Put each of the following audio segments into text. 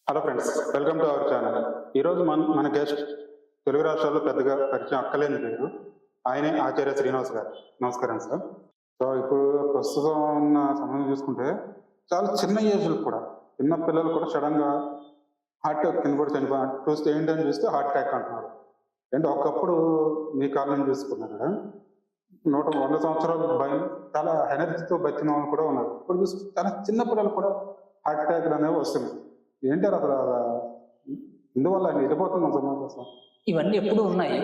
Hello friends, welcome to our channel. ఈరోజు మన guest Telugu రాష్ట్రాల్లో పెద్దగా పరిచయం అక్కలేని పేరు ఆయనే ఆచార్య శ్రీనివాస్ గారు. నమస్కారం సార్. సో ఇప్పుడు ప్రస్తుతం ఉన్న సమయం చూసుకుంటే చాలా చిన్న ఏజ్లు కూడా, చిన్న పిల్లలు కూడా సడన్గా హార్ట్ అటాక్ కింద కూడా చనిపోయి చూస్తే ఏంటని చూస్తే హార్ట్ అటాక్ అంటున్నారు. అంటే ఒకప్పుడు మీ కాలం చూసుకున్నారు కదా, 100 సంవత్సరాలు భయం చాలా ఎనర్జీతో బతికిన వాళ్ళు కూడా ఉన్నారు. ఇప్పుడు చూస్తే చాలా చిన్న పిల్లలు కూడా హార్ట్ అటాక్ అనేవి వస్తున్నాయి. ఏంటారు అసలు ఇందువల్ల వెళ్ళిపోతున్నాం సమాజం అసలు. ఇవన్నీ ఎప్పుడు ఉన్నాయి.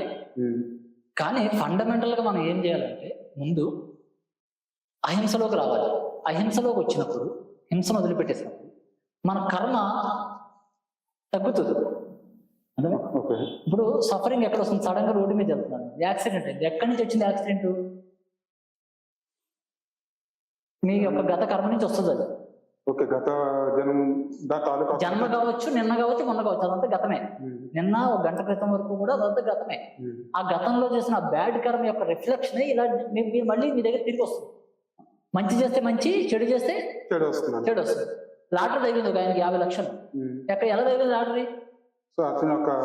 కానీ ఫండమెంటల్ గా మనం ఏం చేయాలంటే ముందు అహింసలోకి రావాలి. అహింసలోకి వచ్చినప్పుడు, హింసను వదిలిపెట్టేసినప్పుడు మన కర్మ తగ్గుతుంది. ఇప్పుడు సఫరింగ్ ఎక్కడ వస్తుంది? సడన్ గా రోడ్డు మీద వెళ్తున్నాను, యాక్సిడెంట్ అయింది. ఎక్కడి నుంచి వచ్చింది యాక్సిడెంట్? మీ యొక్క గత కర్మ నుంచి వస్తుంది అది. గత జన్మ కావచ్చు, నిన్న కావచ్చు, మొన్న కావచ్చు, అదంతా గతమే. నిన్న ఒక గంట క్రితం వరకు కూడా అదంతా గతమే. ఆ గతంలో చేసిన బ్యాడ్ కర్మ యొక్క రిఫ్లెక్షన్ ఇలా మీరు మళ్ళీ మీ దగ్గర తిరిగి వస్తుంది. మంచి చేస్తే మంచి, చెడు చేస్తే చెడు వస్తుంది. లాటరీ తగిలింది ఒక ఆయనకి 50 లక్షలు. ఎక్కడ ఎలా తగిలింది లాటరీ?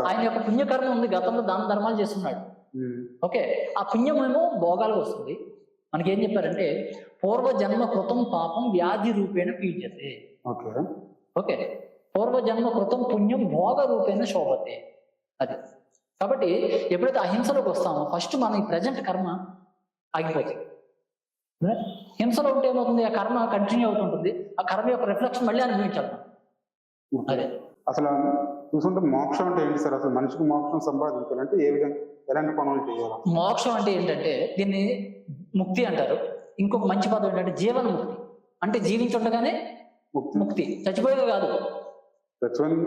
ఆయన యొక్క పుణ్యకర్మ ఉంది, గతంలో దాన ధర్మాలు చేస్తున్నాడు. ఓకే, ఆ పుణ్యం ఏమో భోగాలకు వస్తుంది. మనకేం చెప్పారంటే పూర్వజన్మ కృతం పాపం వ్యాధి రూపేణ పీడ్యతే. ఓకే, పూర్వజన్మ కృతం పుణ్యం భోగ రూపేణ శోభతే. అది కాబట్టి ఎప్పుడైతే అహింసలోకి వస్తామో ఫస్ట్ మన ఈ ప్రజెంట్ కర్మ ఆగిపోతుంది. హింసలో ఉంటే ఏమవుతుంది? ఆ కర్మ కంటిన్యూ అవుతుంటుంది. ఆ కర్మ యొక్క రిఫ్లెక్షన్ మళ్ళీ అనుభవించాలి. అదే అసలు చూసుకుంటే మోక్షం అంటే ఏంటి సార్? అసలు మనిషికి మోక్షం సంపాదించాలంటే ఏ విధంగా, ఎలాంటి పనులు చేయాలి? మోక్షం అంటే ఏంటంటే దీన్ని ముక్తి అంటారు. ఇంకొక మంచి పదం ఏంటంటే జీవన ముక్తి. అంటే జీవించుండగానే ముక్తి, చచ్చిపోయేది కాదు.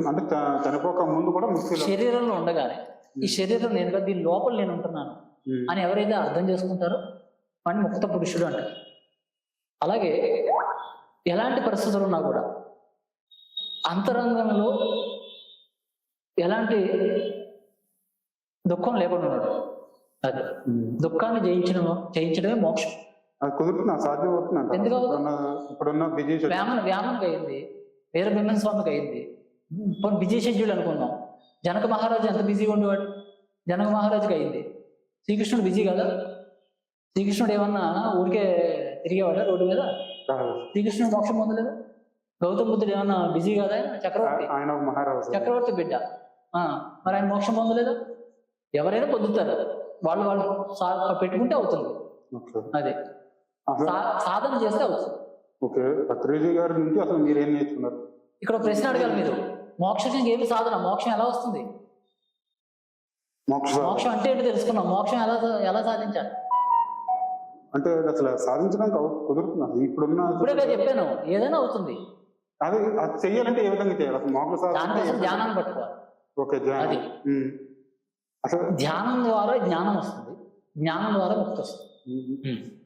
అంటే చనిపోక ముందు కూడా ముక్తి. శరీరంలో ఉండగానే ఈ శరీరం నేనుగా, దీని లోపల నేను ఉంటున్నాను అని ఎవరైతే అర్థం చేసుకుంటారో వాడిని ముక్త పురుషుడు అంటారు. అలాగే ఎలాంటి పరిస్థితులు ఉన్నా కూడా అంతరంగంలో ఎలాంటి దుఃఖం లేకుండా ఉన్నాడు. అది దుఃఖాన్ని జయించడమే మోక్షం. ఎందుకు వ్యామనకి అయింది, వీర బ్రహ్మణ స్వామికి అయింది. ఇప్పుడు బిజీ షెడ్యూల్ అనుకుందాం. జనక మహారాజు ఎంత బిజీగా ఉండేవాడు? జనక మహారాజుకి అయింది. శ్రీకృష్ణుడు బిజీ కదా? శ్రీకృష్ణుడు ఏమన్నా ఊరికే తిరిగేవాడా రోడ్డు మీద? శ్రీకృష్ణుడు మోక్షం పొందలేదు. గౌతమ బుద్ధుడు ఏమన్నా బిజీ కదా? చక్రవర్తి బిడ్డ. మరి ఆయన మోక్షం పొందలేదు. ఎవరైనా పొందుతారు, వాళ్ళు పెట్టుకుంటే అవుతుంది. అదే సాధన చేస్తే అవుతుంది. ఇక్కడ ప్రశ్న అడగాలి మీరు, మోక్షం ఏమి సాధన? మోక్షం ఎలా వస్తుంది? మోక్షం అంటే ఏంటో తెలుసుకున్నాం. మోక్షం ఎలా సాధించాలి అంటే అసలు సాధించడానికి కుదురుతున్నది. ఇప్పుడే చెప్పాను, ఏదైనా అవుతుంది. అది చెయ్యాలంటే ఏ విధంగా చేయాలి? అసలు మోక్ష ధ్యానాన్ని పట్టుకోవాలి. అది ధ్యానం ద్వారా జ్ఞానం వస్తుంది, జ్ఞానం ద్వారా ముక్తి వస్తుంది.